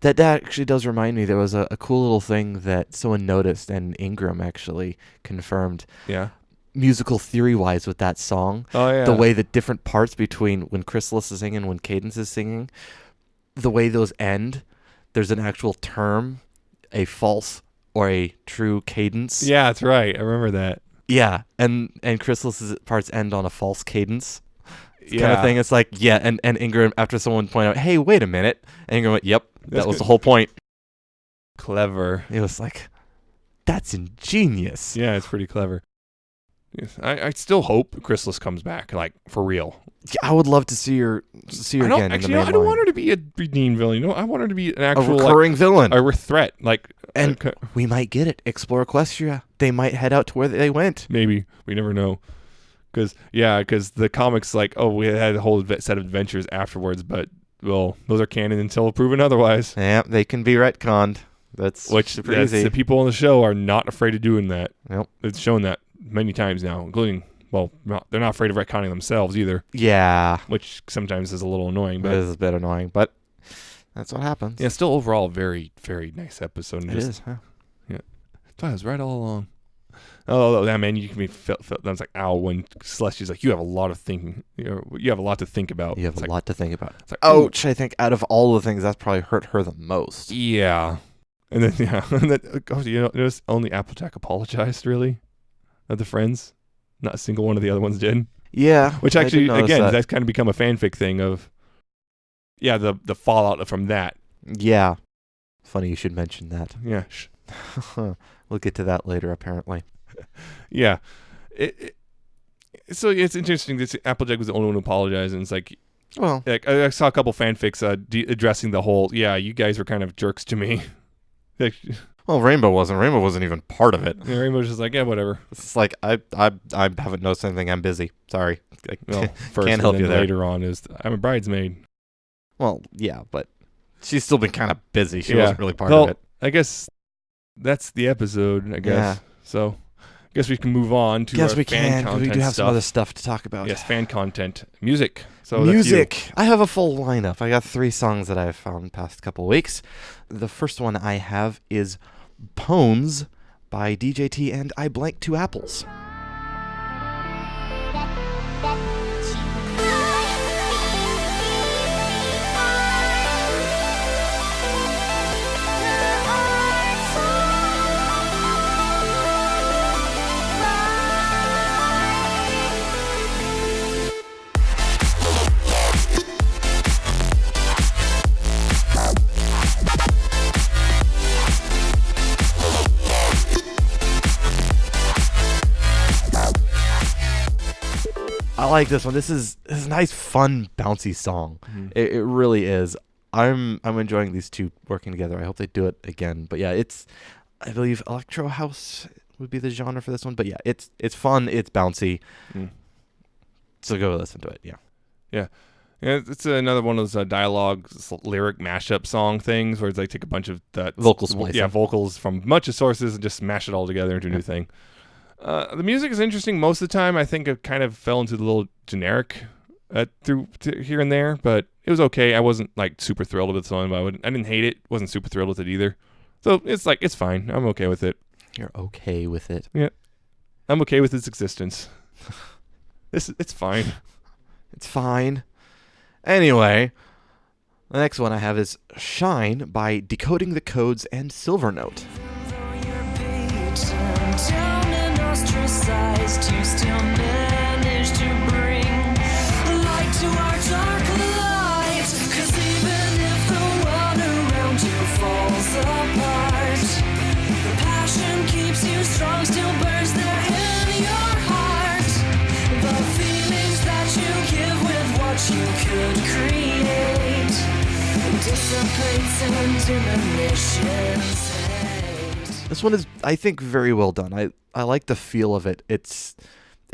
That actually does remind me. There was a cool little thing that someone noticed, and Ingram actually confirmed. Yeah. Musical theory-wise, with that song, the way that different parts between when Chrysalis is singing and when Cadence is singing, the way those end. There's an actual term a false or a true cadence. Yeah, that's right. I remember that. Yeah, and Chrysalis's parts end on a false cadence. Yeah. Kind of thing. It's like, yeah, and Ingram, after someone pointed out, hey, wait a minute, and Ingram went, yep, That's that was good. the whole point. Clever. It was like, that's ingenious. Yeah, it's pretty clever. Yes, I still hope Chrysalis comes back, like, for real. Yeah, I would love to see her again in the main I don't line. want her to be a redeemed villain. You know, I want her to be an A actual recurring villain. a threat. Like, And we might get it. Explore Equestria. They might head out to where they went. maybe we never know. Because the comics, like, oh, we had a whole set of adventures afterwards, but well, those are canon until proven otherwise. Yeah, they can be retconned. That's super easy. The people on the show are not afraid of doing that. Yep. It's shown that many times now, including, well, they're not afraid of retconning themselves either, Yeah, which sometimes is a little annoying. But it is a bit annoying, but that's what happens. yeah, still overall very, very nice episode. And It is, huh? I was right all along. Oh, yeah, man, you can be felt. I was like, ow, when Celestia's like, you have a lot of thinking. You have a lot to think about. You have It's a like, lot to think about. It's like, ooh. Ouch, I think out of all the things, that's probably hurt her the most. Yeah. And then, and then, oh, you know, notice only Applejack apologized, really, of the friends. Not a single one of the other ones did. Yeah. Which I did actually, notice again, that. that's kind of become a fanfic thing of, yeah, the fallout from that. Yeah. Funny you should mention that. Yeah. We'll get to that later, apparently. Yeah. So it's interesting that Applejack was the only one who apologized, and it's like I saw a couple fanfics addressing the whole, yeah, you guys were kind of jerks to me. Like, Well, Rainbow wasn't even part of it. Rainbow's just like, yeah, whatever. It's like I haven't noticed anything. I'm busy. Sorry. Well, first, Can't help and you then there. later on is I'm a bridesmaid. Well, yeah, but she's still been kind of busy. She Yeah. wasn't really part Well, of it. I guess that's the episode, I guess. Yeah. So I guess we can move on to Guess our we fan can. 'Cause content we do have stuff. some other stuff to talk about. Yes, fan content. Music. So that's Music. I have a full lineup. I got 3 songs that I've found past couple weeks. The first one I have is Poems by DJT and I Blank 2 Apples. I like this one. This is a nice, fun, bouncy song. Mhm. It really is. I'm enjoying these two working together. I hope they do it again. But yeah, I believe electro house would be the genre for this one. But yeah, it's fun. It's bouncy. Mm. So go listen to it. Yeah. Yeah, it's another one of those dialogue lyric mashup song things where it's like take a bunch of Vocal splicing. Yeah, vocals from a bunch of sources and just smash it all together into a new thing. The music is interesting most of the time. I think it kind of fell into the little generic here and there, but it was okay. I wasn't like super thrilled with the song, but I didn't hate it. Wasn't super thrilled with it either. So it's fine. I'm okay with it. You're okay with it. Yeah, I'm okay with its existence. It's fine. It's fine. Anyway, the next one I have is Shine by Decoding the Codes and Silvernote. Down and ostracized, you still manage to bring light to our dark lives. 'Cause even if the world around you falls apart, the passion keeps you strong, still burns there in your heart. The feelings that you give with what you could create dissipates and diminishes. This one is, I think, very well done. I like the feel of it. It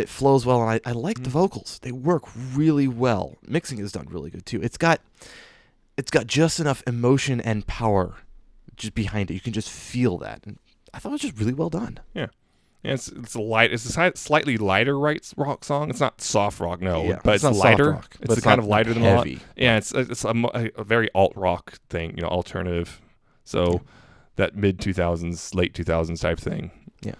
flows well, and I like the vocals. They work really well. Mixing is done really good too. It's got just enough emotion and power just behind it. You can just feel that. And I thought it was just really well done. Yeah, it's a slightly lighter rock song. It's not soft rock, no, Yeah, but it's it's not soft lighter. rock, It's but the it's kind not of lighter than a lot. heavy. Yeah, it's a very alt rock thing, alternative. So that mid 2000s, late 2000s type thing. Yeah.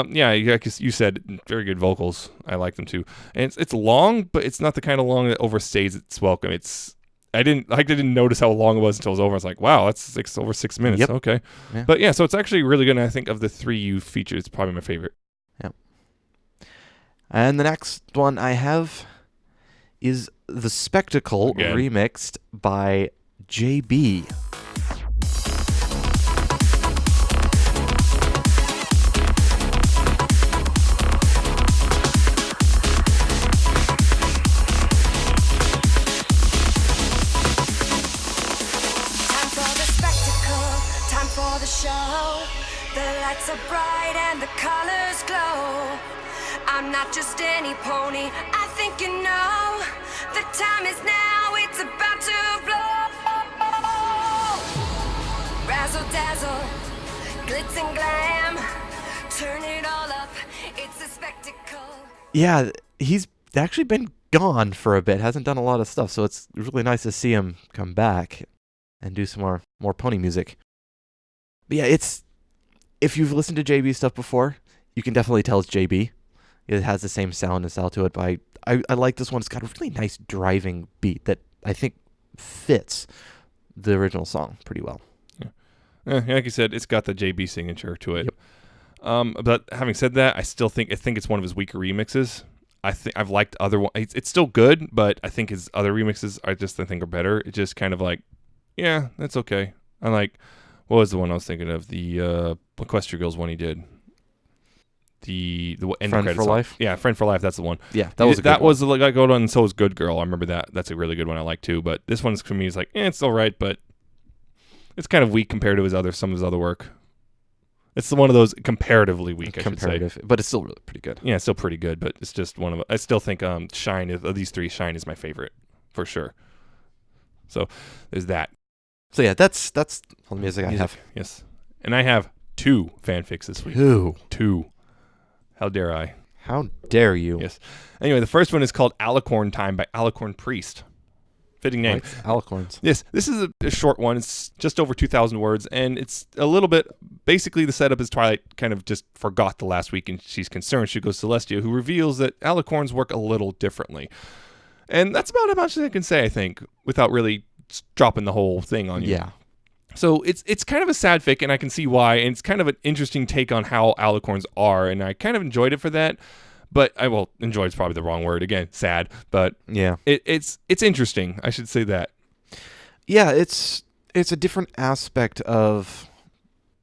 Yeah, you said very good vocals. I like them too. And it's long, but it's not the kind of long that overstays its welcome. It's I didn't notice how long it was until it was over. I was like, wow, that's over 6 minutes. Yep. Okay. Yeah. But yeah, so it's actually really good. And I think of the three you featured, it's probably my favorite. And the next one I have is The Spectacle, Again. remixed by JB. Time for the spectacle, time for the show. The lights are bright and the colors glow. I'm not just any pony, I think you know. The time is now, it's about to blow. Razzle dazzle, glitz and glam. Turn it all up, it's a spectacle. Yeah, he's actually been gone for a bit, hasn't done a lot of stuff, so it's really nice to see him come back and do some more pony music. But yeah, if you've listened to JB stuff before, you can definitely tell it's JB. It has the same sound and style to it, but I like this one. It's got a really nice driving beat that I think fits the original song pretty well. Like you said, it's got the JB signature to it. Yep. But having said that, I think it's one of his weaker remixes. I've liked other one. It's still good, but I think his other remixes I think are better. It's just kind of like, yeah, that's okay. I like, what was the one I was thinking of? The Equestria Girls one he did. The end Friend credits for song. Life? Yeah, Friend for Life. That's the one. Yeah, that was a good one. was like good one, and so was Good Girl. I remember that. That's a really good one I like too. But this one's for me is like, it's all right, but it's kind of weak compared to some of his other work. It's one of those comparatively weak, I should say. But it's still really pretty good. Yeah, it's still pretty good, but it's just one of. I still think Shine of these three, Shine is my favorite for sure. So there's that. So yeah, that's all the music I have. Yes, and I have 2 fanfics this week. 2. How dare I? How dare you? Yes. Anyway, the first one is called Alicorn Time by Alicorn Priest. Fitting name. Alicorns. Yes, this is a short one. It's just over 2,000 words, and it's a little bit. Basically, the setup is Twilight kind of just forgot the last week, and she's concerned. She goes to Celestia, who reveals that alicorns work a little differently, and that's about as much as I can say, I think, without really dropping the whole thing on you. Yeah. So it's kind of a sad fic, and I can see why, and it's kind of an interesting take on how alicorns are, and I kind of enjoyed it for that. But enjoy is probably the wrong word. Again, sad, but Yeah. it's interesting. I should say that. Yeah, it's a different aspect of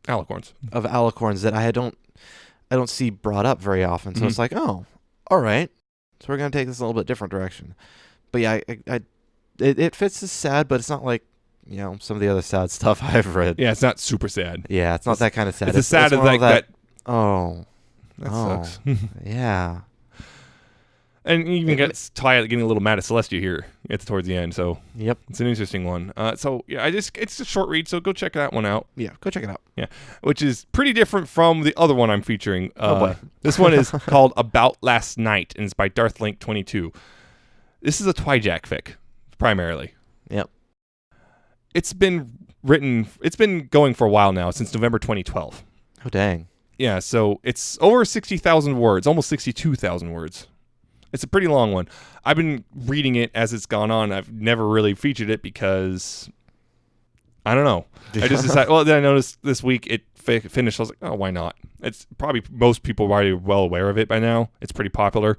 Alicorns. alicorns that I don't see brought up very often. So Mhm. it's like, oh, all right. So we're gonna take this a little bit different direction. But yeah, it fits as sad, but it's not like some of the other sad stuff I've read. Yeah, it's not super sad. Yeah, it's not that kind of sad. It's as sad as more like that. Oh, That Oh. sucks. yeah. And you even get Twilight getting a little mad at Celestia here towards the end. So Yep. it's an interesting one. So yeah, it's a short read. So go check that one out. Yeah. Go check it out. Which is pretty different from the other one I'm featuring. Oh, boy. This one is called About Last Night, and it's by Darthlink22. This is a Twijack fic, primarily. Yep. It's been going for a while now, since November 2012. Oh dang. Yeah, so it's over 60,000 words, almost 62,000 words. It's a pretty long one. I've been reading it as it's gone on. I've never really featured it because, I don't know. I just decided, then I noticed this week it finished. I was like, oh, why not? It's probably, most people are already well aware of it by now. It's pretty popular.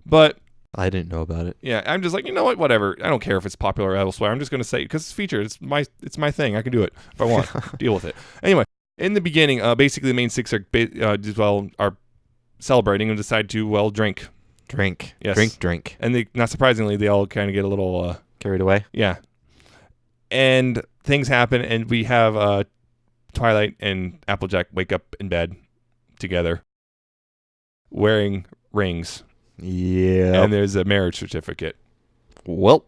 But I didn't know about it. yeah, I'm just like, you know what, whatever. I don't care if it's popular elsewhere. I'm just going to say, because it's featured. It's my thing. I can do it if I want. Deal with it. Anyway, in the beginning, basically the main six are celebrating and decide to, drink. Drink. Yes. Drink. And not surprisingly, they all kind of get a little... Carried away. Yeah. And things happen, and we have Twilight and Applejack wake up in bed together wearing rings. Yeah. And there's a marriage certificate. Well,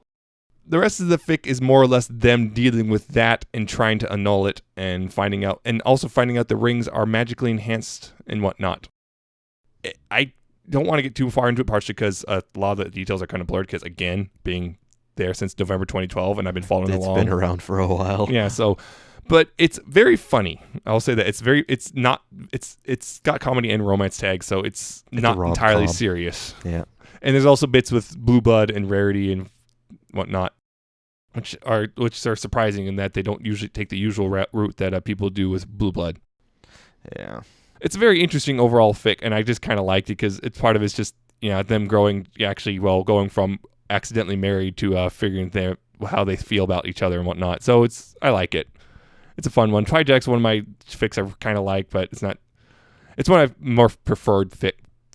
The rest of the fic is more or less them dealing with that and trying to annul it and finding out the rings are magically enhanced and whatnot. I don't want to get too far into it, partially because a lot of the details are kind of blurred because, again, being there since November 2012 and I've been following along. It's been around for a while. Yeah, but it's very funny. I'll say that it's got comedy and romance tags, so it's not entirely serious. Yeah. And there's also bits with Blue Blood and Rarity and whatnot. which are surprising in that they don't usually take the usual route that people do with Blue Blood. Yeah. It's a very interesting overall fic, and I just kind of liked it because it's part of it's just them going from accidentally married to figuring how they feel about each other and whatnot. So I like it. It's a fun one. Trijack's one of my fics I kind of like, but it's not. It's one of my more preferred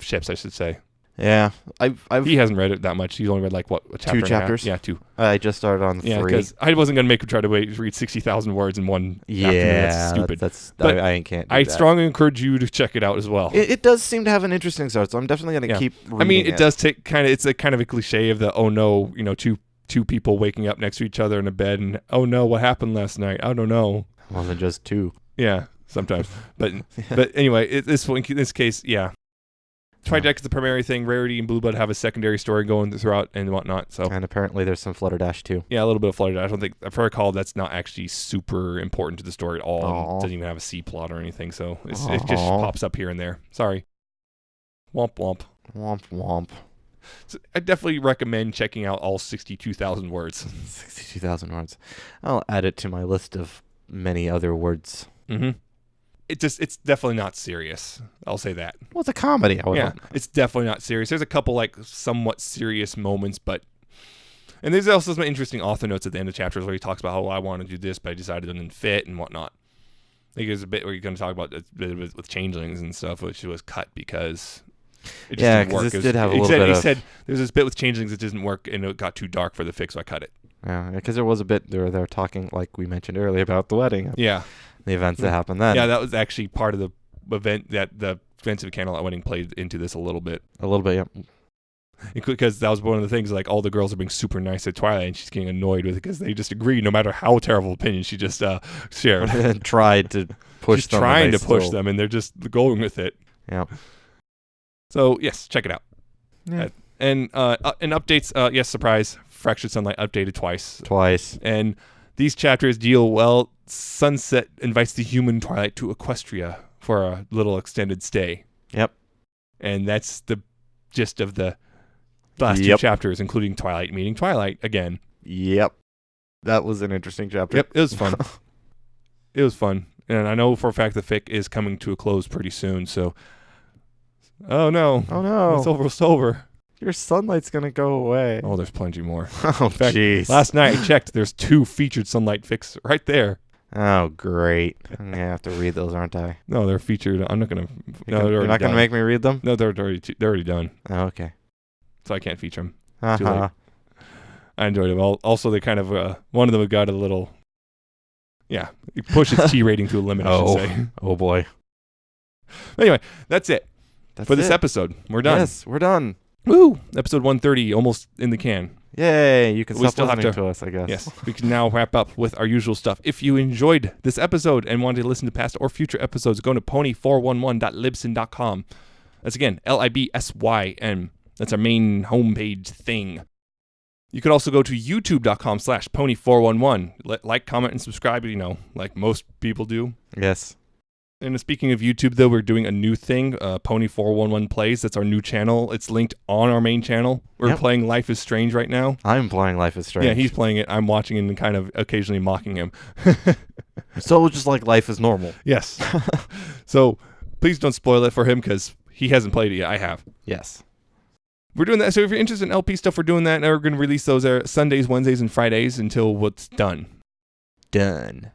ships, I should say. Yeah, he hasn't read it that much. He's only read like a chapter 2 chapters. Yeah, 2. I just started on 3. Yeah, because I wasn't gonna make him try to read 60,000 words in one afternoon. That's stupid. But I can't. I strongly encourage you to check it out as well. It does seem to have an interesting start, so I'm definitely gonna keep reading I mean, it does take it's a kind of a cliche of the two people waking up next to each other in a bed and oh no, what happened last night? I don't know. More than just 2. Yeah, sometimes. but anyway, this case, yeah. Trideck is the primary thing. Rarity and Blue Blood have a secondary story going throughout and whatnot. So and apparently there's some Flutterdash too. Yeah, a little bit of Flutterdash. I don't think, if I recall, that's not actually super important to the story at all. It doesn't even have a C plot or anything. So it just pops up here and there. Sorry. Womp womp. Womp womp. So I definitely recommend checking out all 62,000 words. 62,000 words. I'll add it to my list of many other words. Mm-hmm. It's definitely not serious. I'll say that. Well, it's a comedy. It's definitely not serious. There's a couple like somewhat serious moments, and there's also some interesting author notes at the end of chapters where he talks about how I want to do this, but I decided it didn't fit and whatnot. I think there's a bit where you're going to talk about with changelings and stuff, which was cut because it just didn't work. This did have a little bit He said there's this bit with changelings that didn't work and it got too dark for the fic, so I cut it. Yeah, because there was a bit they were talking, like we mentioned earlier, about the wedding. Yeah. The events that happened then. Yeah, that was actually part of the event that the events of Canterlot Wedding played into this a little bit. Yeah. Because that was one of the things, like all the girls are being super nice at Twilight and she's getting annoyed with it because they just agree no matter how terrible opinion she just shared. And tried to push she's them. Trying to push them and they're just going with it. Yeah. So, yes, check it out. Yeah. And updates, yes, surprise, Fractured Sunlight updated twice. And these chapters deal Sunset invites the human Twilight to Equestria for a little extended stay. Yep. And that's the gist of the last 2 chapters, including Twilight meeting Twilight again. Yep. That was an interesting chapter. Yep, it was fun. It was fun. And I know for a fact the fic is coming to a close pretty soon, so... Oh, no. It's over. Your sunlight's going to go away. Oh, there's plenty more. Oh, jeez. Last night I checked, there's 2 featured Sunlight fics right there. Oh, great. I'm going to have to read those, aren't I? No, they're featured. I'm not going to... You're not going to make me read them? No, they're already done. Oh, okay. So I can't feature them. Uh-huh. Too late. I enjoyed them. Also, they kind of... one of them got a little... Yeah, it pushes T rating to a limit, I should say. Oh, boy. Anyway, that's it. For this episode. We're done. Yes, we're done. Woo! Episode 130, almost in the can. Yay! You can stop listening to us, I guess. Yes, we can now wrap up with our usual stuff. If you enjoyed this episode and wanted to listen to past or future episodes, go to pony411.libsyn.com. That's again, LIBSYN. That's our main homepage thing. You could also go to youtube.com/pony411. Like, comment, and subscribe, like most people do. Yes. And speaking of YouTube, though, we're doing a new thing, Pony411 Plays. That's our new channel. It's linked on our main channel. We're playing Life is Strange right now. I'm playing Life is Strange. Yeah, he's playing it. I'm watching it and kind of occasionally mocking him. So just like Life is Normal. Yes. So please don't spoil it for him because he hasn't played it yet. I have. Yes. We're doing that. So if you're interested in LP stuff, we're doing that. And we're going to release those Sundays, Wednesdays, and Fridays until what's done. Done.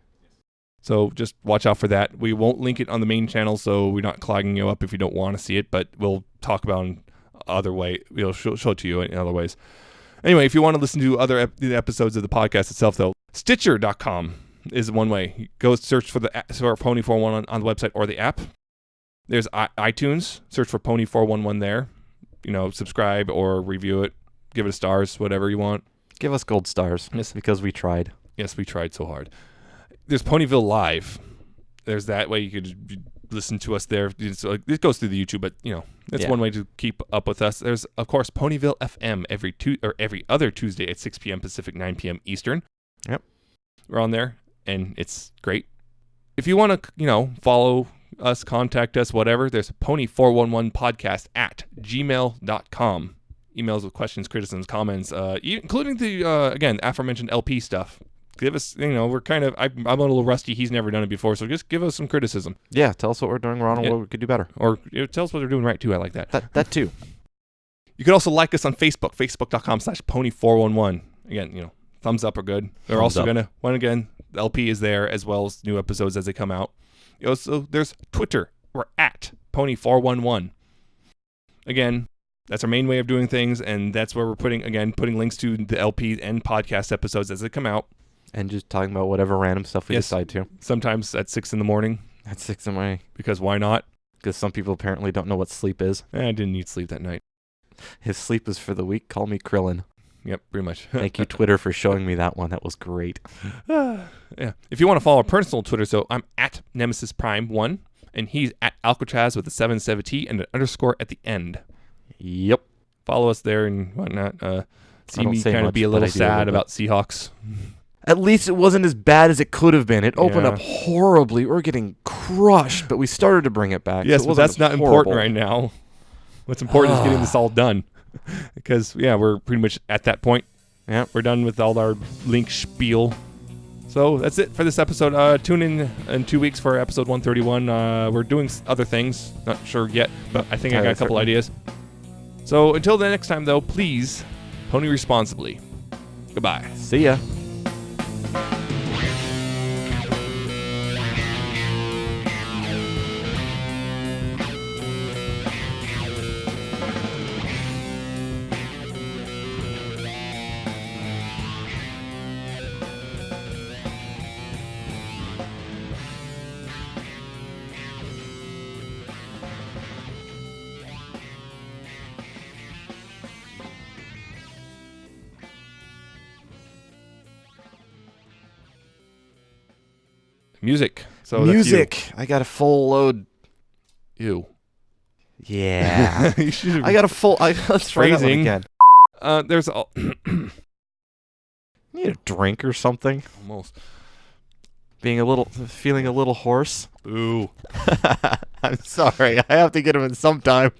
So just watch out for that. We won't link it on the main channel, so we're not clogging you up if you don't want to see it, but we'll talk about it other way. We'll show it to you in other ways. Anyway, if you want to listen to other episodes of the podcast itself, though, Stitcher.com is one way. Go search for Pony411 on the website or the app. There's iTunes. Search for Pony411 there. Subscribe or review it. Give it stars, whatever you want. Give us gold stars. Yes. Because we tried. Yes, we tried so hard. There's Ponyville Live. There's that way you could listen to us there. It goes through the YouTube, but that's one way to keep up with us. There's of course Ponyville FM every other Tuesday at 6 p.m. Pacific, 9 p.m. Eastern. Yep, we're on there, and it's great. If you want to, follow us, contact us, whatever. There's Pony411podcast at gmail.com. emails with questions, criticisms, comments, including the again aforementioned LP stuff. Give us, we're kind of, I'm a little rusty. He's never done it before, so just give us some criticism. Yeah, tell us what we're doing wrong and what we could do better. Or tell us what they're doing right, too. I like that. That too. You can also like us on Facebook, facebook.com/pony411. Again, thumbs up are good. They're also going to, the LP is there, as well as new episodes as they come out. So there's Twitter. We're at pony411. Again, that's our main way of doing things, and that's where we're putting links to the LP and podcast episodes as they come out. And just talking about whatever random stuff we decide to. Sometimes at 6 a.m. At 6 a.m. Because why not? Because some people apparently don't know what sleep is. I didn't need sleep that night. His sleep is for the weak. Call me Krillin. Yep, pretty much. Thank you, Twitter, for showing me that one. That was great. Yeah. If you want to follow our personal Twitter, so I'm at Nemesis Prime 1, and he's at Alca7raz with a 77T and an underscore at the end. Yep. Follow us there and whatnot. See me kind of be a little sad about Seahawks. At least it wasn't as bad as it could have been. It opened up horribly. We're getting crushed, but we started to bring it back. Yes, so but that's not important right now. What's important is getting this all done. Because, we're pretty much at that point. Yeah, we're done with all our link spiel. So that's it for this episode. Tune in 2 weeks for episode 131. We're doing other things. Not sure yet, but I think I got a couple ideas. So until the next time, though, please pony responsibly. Goodbye. See ya. Music. So music. I got a full load. Ew. Yeah. I got a full. Let's try that one again. There's all. Need a drink or something. Almost. Feeling a little hoarse. Ooh. I'm sorry. I have to get him in sometime.